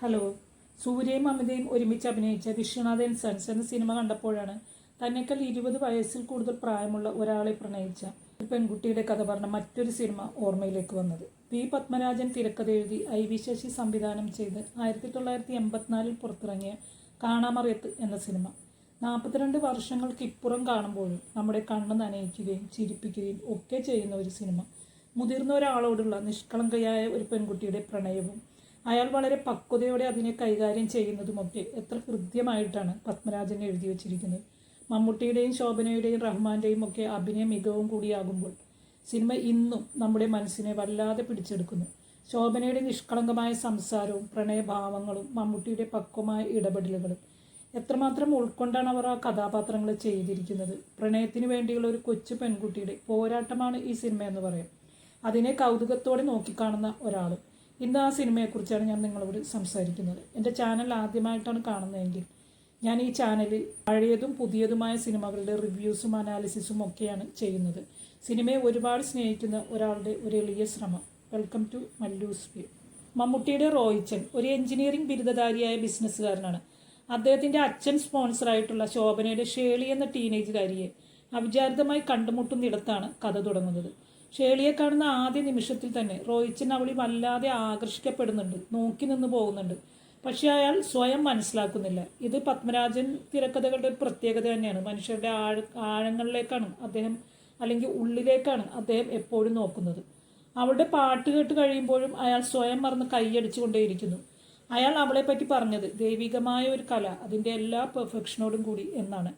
Hello. സൂര്യയും അമിതയും ഒരുമിച്ച് അഭിനയിച്ച Viswanathan sons എന്ന സിനിമ കണ്ടപ്പോഴാണ് തന്നെക്കാൾ 20 വയസ്സിൽ കൂടുതൽ പ്രായമുള്ള ഒരാളെ പ്രണയിച്ച ഒരു പെൺകുട്ടിയുടെ കഥ പറഞ്ഞ മറ്റൊരു സിനിമ ഓർമ്മയിലേക്ക് വന്നത്. പി പത്മരാജൻ തിരക്കഥ എഴുതി IV ശശി സംവിധാനം ചെയ്ത് 1984 പുറത്തിറങ്ങിയ കാണാമറിയത്ത് എന്ന സിനിമ 42 വർഷങ്ങൾക്കിപ്പുറം കാണുമ്പോഴും നമ്മുടെ കണ്ണ് നനയിക്കുകയും ചിരിപ്പിക്കുകയും ഒക്കെ ചെയ്യുന്ന ഒരു സിനിമ. മുതിർന്ന ഒരാളോടുള്ള നിഷ്കളങ്കയായ ഒരു പെൺകുട്ടിയുടെ പ്രണയവും അയാൾ വളരെ പക്വതയോടെ അതിനെ കൈകാര്യം ചെയ്യുന്നതുമൊക്കെ എത്ര ഹൃദ്യമായിട്ടാണ് പത്മരാജൻ എഴുതി വച്ചിരിക്കുന്നത്. മമ്മൂട്ടിയുടെയും ശോഭനയുടെയും റഹ്മാന്റെയും ഒക്കെ അഭിനയ മികവും കൂടിയാകുമ്പോൾ സിനിമ ഇന്നും നമ്മുടെ മനസ്സിനെ വല്ലാതെ പിടിച്ചെടുക്കുന്നു. ശോഭനയുടെ നിഷ്കളങ്കമായ സംസാരവും പ്രണയഭാവങ്ങളും മമ്മൂട്ടിയുടെ പക്വമായ ഇടപെടലുകളും എത്രമാത്രം ഉൾക്കൊണ്ടാണ് അവർ ആ കഥാപാത്രങ്ങളെ ചെയ്തിരിക്കുന്നത്. പ്രണയത്തിന് വേണ്ടിയുള്ള ഒരു കൊച്ചു പെൺകുട്ടിയുടെ പോരാട്ടമാണ് ഈ സിനിമ എന്ന് പറയാം. അതിനെ കൗതുകത്തോടെ നോക്കിക്കാണുന്ന ഒരാളും. ഇന്ന് ആ സിനിമയെക്കുറിച്ചാണ് ഞാൻ നിങ്ങളോട് സംസാരിക്കുന്നത്. എൻ്റെ ചാനൽ ആദ്യമായിട്ടാണ് കാണുന്നതെങ്കിൽ ഞാൻ ഈ ചാനലിൽ പഴയതും പുതിയതുമായ സിനിമകളുടെ റിവ്യൂസും അനാലിസിസും ഒക്കെയാണ് ചെയ്യുന്നത്. സിനിമയെ ഒരുപാട് സ്നേഹിക്കുന്ന ഒരാളുടെ ഒരു എളിയ ശ്രമം. Welcome to Mallu's view. മമ്മൂട്ടിയുടെ റോയിച്ചൻ ഒരു എഞ്ചിനീയറിംഗ് ബിരുദധാരിയായ ബിസിനസ്സുകാരനാണ്. അദ്ദേഹത്തിൻ്റെ അച്ഛൻ സ്പോൺസറായിട്ടുള്ള ശോഭനയുടെ ഷേളി എന്ന ടീനേജുകാരിയെ അവിചാരിതമായി കണ്ടുമുട്ടുന്നിടത്താണ് കഥ തുടങ്ങുന്നത്. ഷേളിയെ കാണുന്ന ആദ്യ നിമിഷത്തിൽ തന്നെ റോയിച്ചൻ അവളിൽ വല്ലാതെ ആകർഷിക്കപ്പെടുന്നുണ്ട്, നോക്കി നിന്ന് പോകുന്നുണ്ട്. പക്ഷെ അയാൾ സ്വയം മനസ്സിലാക്കുന്നില്ല. ഇത് പത്മരാജൻ തിരക്കഥകളുടെ ഒരു പ്രത്യേകത തന്നെയാണ്. മനുഷ്യരുടെ ആഴങ്ങളിലേക്കാണ് അദ്ദേഹം, അല്ലെങ്കിൽ ഉള്ളിലേക്കാണ് അദ്ദേഹം എപ്പോഴും നോക്കുന്നത്. അവളുടെ പാട്ട് കേട്ട് കഴിയുമ്പോഴും അയാൾ സ്വയം മറന്ന് കൈയടിച്ചുകൊണ്ടേയിരിക്കുന്നു. അയാൾ അവളെപ്പറ്റി പറഞ്ഞത് ദൈവികമായ ഒരു കല, അതിൻ്റെ എല്ലാ പെർഫെക്ഷനോടും കൂടി എന്നാണ്.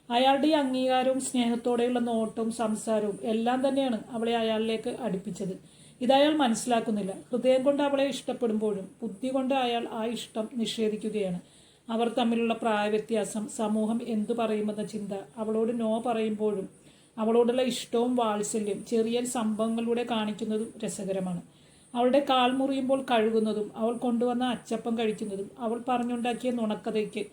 അയാളുടെ ഈ അംഗീകാരവും സ്നേഹത്തോടെയുള്ള നോട്ടവും സംസാരവും എല്ലാം തന്നെയാണ് അവളെ അയാളിലേക്ക് അടുപ്പിച്ചത്. ഇതയാൾ മനസ്സിലാക്കുന്നില്ല. ഹൃദയം കൊണ്ട് അവളെ ഇഷ്ടപ്പെടുമ്പോഴും ബുദ്ധി കൊണ്ട് അയാൾ ആ ഇഷ്ടം നിഷേധിക്കുകയാണ്. അവർ തമ്മിലുള്ള പ്രായവ്യത്യാസം, സമൂഹം എന്തു പറയുമെന്ന ചിന്ത, അവളോട് നോ പറയുമ്പോഴും അവളോടുള്ള ഇഷ്ടവും വാത്സല്യം ചെറിയ സംഭവങ്ങളിലൂടെ കാണിക്കുന്നതും രസകരമാണ്. അവളുടെ കാൽ മുറിയുമ്പോൾ കഴുകുന്നതും അവൾ കൊണ്ടുവന്ന അച്ചപ്പം കഴിക്കുന്നതും അവൾ പറഞ്ഞുണ്ടാക്കിയ നുണക്കഥയ്ക്ക്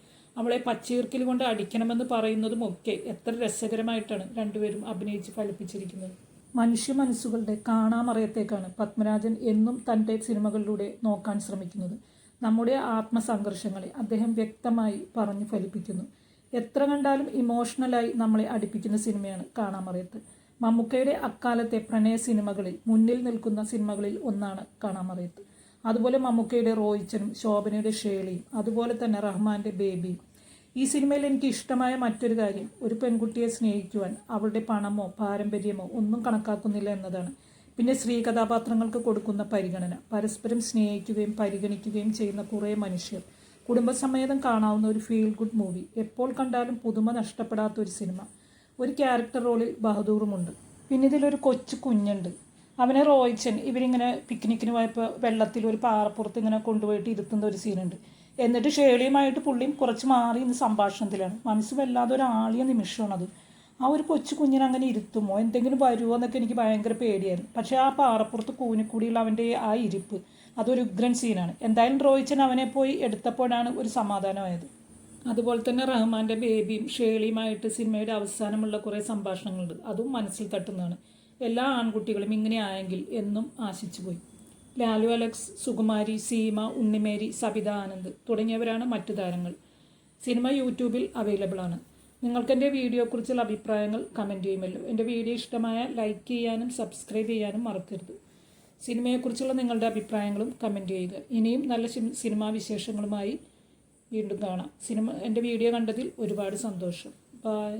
അവളെ പച്ചീർക്കിൽ കൊണ്ട് അടിക്കണമെന്ന് പറയുന്നതും ഒക്കെ എത്ര രസകരമായിട്ടാണ് രണ്ടുപേരും അഭിനയിച്ച് ഫലിപ്പിച്ചിരിക്കുന്നത്. മനുഷ്യ മനസ്സുകളുടെ കാണാമറയത്തേക്കാണ് പത്മരാജൻ എന്നും തൻ്റെ സിനിമകളിലൂടെ നോക്കാൻ ശ്രമിക്കുന്നത്. നമ്മുടെ ആത്മസംഘർഷങ്ങളെ അദ്ദേഹം വ്യക്തമായി പറഞ്ഞു ഫലിപ്പിക്കുന്നു. എത്ര കണ്ടാലും ഇമോഷണലായി നമ്മളെ അടുപ്പിക്കുന്ന സിനിമയാണ് കാണാമറയത്ത്. മമ്മൂക്കയുടെ അക്കാലത്തെ പ്രണയ സിനിമകളിൽ മുന്നിൽ നിൽക്കുന്ന സിനിമകളിൽ ഒന്നാണ് കാണാമറയത്ത്. അതുപോലെ മമ്മൂക്കയുടെ റോയിച്ചനും ശോഭനയുടെ ഷേളിയും അതുപോലെ തന്നെ റഹ്മാന്റെ ബേബിയും. ഈ സിനിമയിൽ എനിക്ക് ഇഷ്ടമായ മറ്റൊരു കാര്യം ഒരു പെൺകുട്ടിയെ സ്നേഹിക്കുവാൻ അവളുടെ പണമോ പാരമ്പര്യമോ ഒന്നും കണക്കാക്കുന്നില്ല എന്നതാണ്. പിന്നെ സ്ത്രീ കഥാപാത്രങ്ങൾക്ക് കൊടുക്കുന്ന പരിഗണന. പരസ്പരം സ്നേഹിക്കുകയും പരിഗണിക്കുകയും ചെയ്യുന്ന കുറേ മനുഷ്യർ. കുടുംബസമേതം കാണാവുന്ന ഒരു ഫീൽ ഗുഡ് മൂവി. എപ്പോൾ കണ്ടാലും പുതുമ നഷ്ടപ്പെടാത്ത ഒരു സിനിമ. ഒരു ക്യാരക്ടർ റോളിൽ ബഹദൂറുമുണ്ട്. പിന്നെ ഇതിലൊരു കൊച്ചു കുഞ്ഞുണ്ട്. അവനെ റോയിച്ചൻ ഇവരിങ്ങനെ പിക്നിക്കിന് പോയപ്പോൾ വെള്ളത്തിൽ ഒരു പാറപ്പുറത്ത് ഇങ്ങനെ കൊണ്ടുപോയിട്ട് ഇരുത്തുന്ന ഒരു സീനുണ്ട്. എന്നിട്ട് ഷേളിയുമായിട്ട് പുള്ളിയും കുറച്ച് മാറി ഇന്ന് സംഭാഷണത്തിലാണ്. മനസ്സ് വല്ലാതെ ഒരു ആളിയ നിമിഷമാണത്. ആ ഒരു കൊച്ചു കുഞ്ഞിനെ അങ്ങനെ ഇരുത്തുമോ, എന്തെങ്കിലും വരുമോ എന്നൊക്കെ എനിക്ക് ഭയങ്കര പേടിയായിരുന്നു. പക്ഷേ ആ പാറപ്പുറത്ത് കൂനിക്കൂടിയുള്ള അവൻ്റെ ആ ഇരിപ്പ് അതൊരു ഉഗ്രൻ സീനാണ്. എന്തായാലും റോയിച്ചൻ അവനെ പോയി എടുത്തപ്പോഴാണ് ഒരു സമാധാനമായത്. അതുപോലെ തന്നെ റഹ്മാന്റെ ബേബിയും ഷേളിയുമായിട്ട് സിനിമയുടെ അവസാനമുള്ള കുറേ സംഭാഷണങ്ങളുണ്ട്. അതും മനസ്സിൽ തട്ടുന്നതാണ്. എല്ലാ ആൺകുട്ടികളും ഇങ്ങനെ ആയെങ്കിൽ എന്നും ആശിച്ചു പോയി. ലാലു അലക്സ്, സുകുമാരി, സീമ, ഉണ്ണിമേരി, സബിത ആനന്ദ് തുടങ്ങിയവരാണ് മറ്റു താരങ്ങൾ. സിനിമ യൂട്യൂബിൽ അവൈലബിൾ ആണ്. നിങ്ങൾക്ക് എൻ്റെ വീഡിയോയെക്കുറിച്ചുള്ള അഭിപ്രായങ്ങൾ കമൻറ്റ് ചെയ്യുമല്ലോ. എൻ്റെ വീഡിയോ ഇഷ്ടമായ ലൈക്ക് ചെയ്യാനും സബ്സ്ക്രൈബ് ചെയ്യാനും മറക്കരുത്. സിനിമയെക്കുറിച്ചുള്ള നിങ്ങളുടെ അഭിപ്രായങ്ങളും കമൻറ്റ് ചെയ്യുക. ഇനിയും നല്ല സിനിമാ വിശേഷങ്ങളുമായി വീണ്ടും കാണാം. എൻ്റെ വീഡിയോ കണ്ടതിൽ ഒരുപാട് സന്തോഷം. ബൈ.